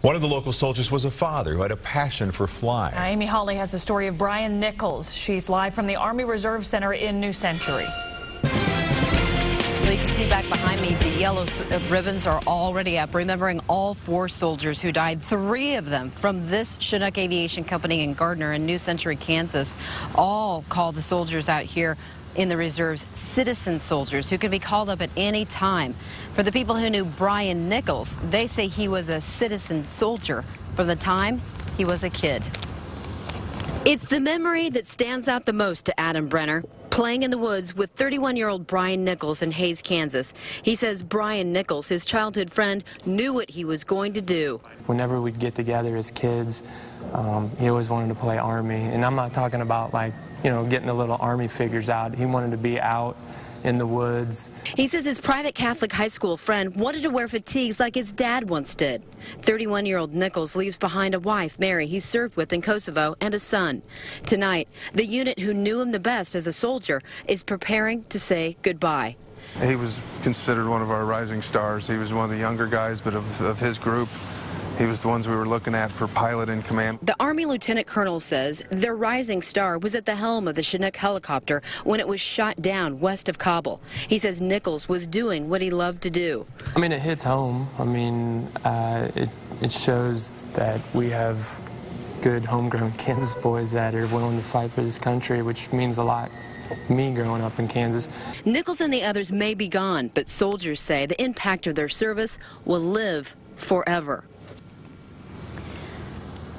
One of the local soldiers was a father who had a passion for flying. Amy Hawley has the story of Brian Nichols. She's live from the Army Reserve Center in New Century. Well, you can see back behind me, the yellow ribbons are already up, remembering all 4 soldiers who died, 3 of them from this Chinook Aviation Company in Gardner in New Century, Kansas. All call the soldiers out here in the reserves citizen soldiers who can be called up at any time. For the people who knew Brian Nichols, they say he was a citizen soldier from the time he was a kid. It's the memory that stands out the most to Adam Brenner, playing in the woods with 31-year-old Brian Nichols in Hays, Kansas. He says Brian Nichols, his childhood friend, knew what he was going to do. Whenever we'd get together as kids, he always wanted to play Army. And I'm not talking about, like, you know, getting the little Army figures out. He wanted to be out in the woods. He says his private Catholic high school friend wanted to wear fatigues like his dad once did. 31-year-old Nichols leaves behind a wife, Mary, he served with in Kosovo, and a son. Tonight, the unit who knew him the best as a soldier is preparing to say goodbye. He was considered one of our rising stars. He was one of the younger guys, but of his group, he was the ones we were looking at for pilot in command. The Army Lieutenant Colonel says their rising star was at the helm of the Chinook helicopter when it was shot down west of Kabul. He says Nichols was doing what he loved to do. I mean, it hits home. I mean, it shows that we have good homegrown Kansas boys that are willing to fight for this country, which means a lot. Me growing up in Kansas. Nichols and the others may be gone, but soldiers say the impact of their service will live forever.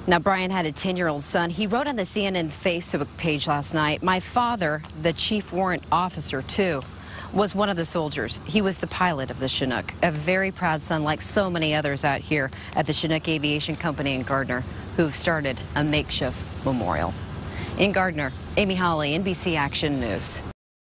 Now, Brian had a 10-year-old son. He wrote on the CNN Facebook page last night, "My father, the chief warrant officer, too, was one of the soldiers. He was the pilot of the Chinook, a very proud son like so many others out here at the Chinook Aviation Company in Gardner who've started a makeshift memorial." In Gardner, Amy Hawley, NBC Action News.